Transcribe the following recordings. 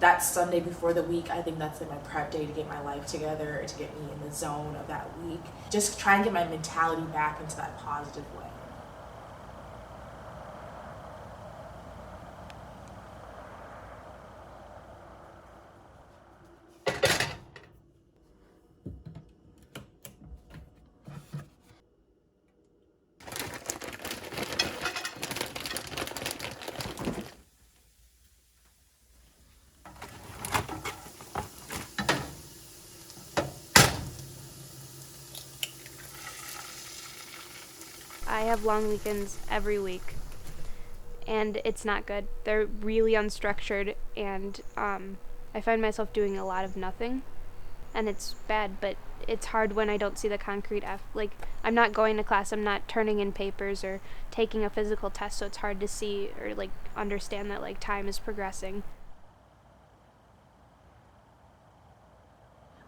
that Sunday before the week, I think that's like my prep day to get my life together, to get me in the zone of that week. Just try and get my mentality back into that positive way. I have long weekends every week, and it's not good. They're really unstructured, and I find myself doing a lot of nothing, and it's bad, but it's hard when I don't see the concrete like, I'm not going to class, I'm not turning in papers or taking a physical test, so it's hard to see or, like, understand that, like, time is progressing.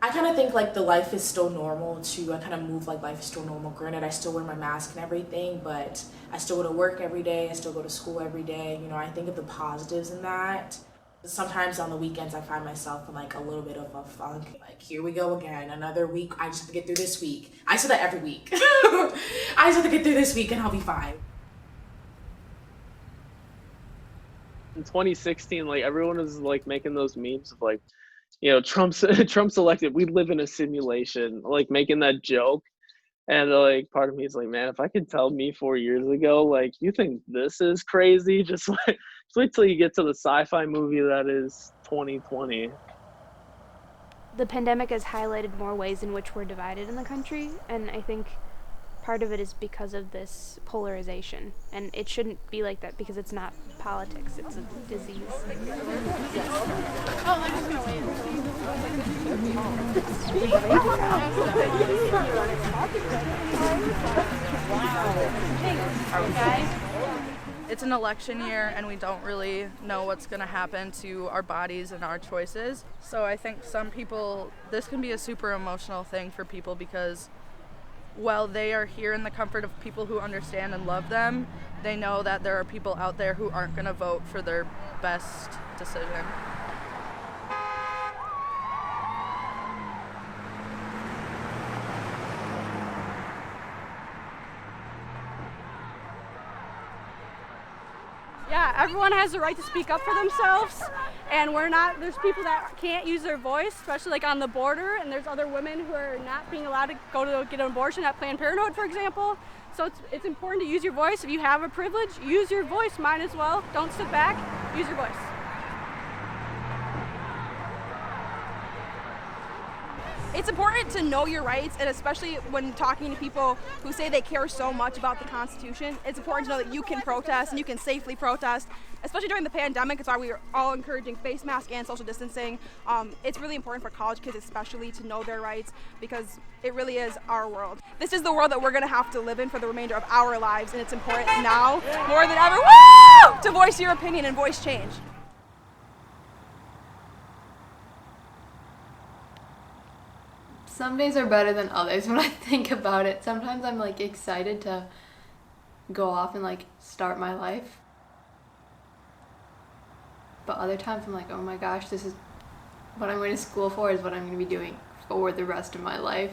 I kind of think like the life is still normal too. I kind of move like life is still normal. Granted, I still wear my mask and everything, but I still go to work every day. I still go to school every day. You know, I think of the positives in that. Sometimes on the weekends, I find myself in like a little bit of a funk. Like, here we go again, another week. I just have to get through this week. I say that every week. I just have to get through this week and I'll be fine. In 2016, like everyone was like making those memes of like, Trump's Trump's elected. We live in a simulation, like making that joke. And like part of me is like, man, if I could tell me 4 years ago, like, you think this is crazy, just wait till you get to the sci-fi movie that is 2020. The pandemic has highlighted more ways in which we're divided in the country, and I think part of it is because of this polarization, and it shouldn't be like that because it's not politics, it's a disease. It's an election year and we don't really know what's going to happen to our bodies and our choices. So I think some people, this can be a super emotional thing for people because while they are here in the comfort of people who understand and love them, they know that there are people out there who aren't going to vote for their best decision. Yeah, everyone has the right to speak up for themselves, and there's people that can't use their voice, especially like on the border, and there's other women who are not being allowed to go to get an abortion at Planned Parenthood, for example. So it's important to use your voice. If you have a privilege, use your voice, might as well. Don't sit back, use your voice. It's important to know your rights, and especially when talking to people who say they care so much about the Constitution, it's important to know that you can protest and you can safely protest, especially during the pandemic. It's why we are all encouraging face mask and social distancing. It's really important for college kids especially to know their rights because it really is our world. This is the world that we're going to have to live in for the remainder of our lives, and it's important now more than ever to voice your opinion and voice change. Some days are better than others when I think about it. Sometimes I'm like excited to go off and like start my life. But other times I'm like, oh my gosh, this is what I'm going to school for, is what I'm going to be doing for the rest of my life.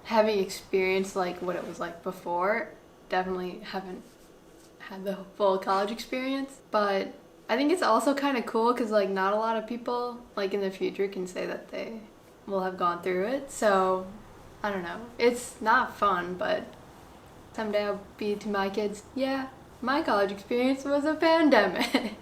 Having experienced like what it was like before, definitely haven't had the full college experience, but I think it's also kind of cool because like not a lot of people like in the future can say that they will have gone through it. So I don't know. It's not fun, but someday I'll be to my kids, yeah, my college experience was a pandemic.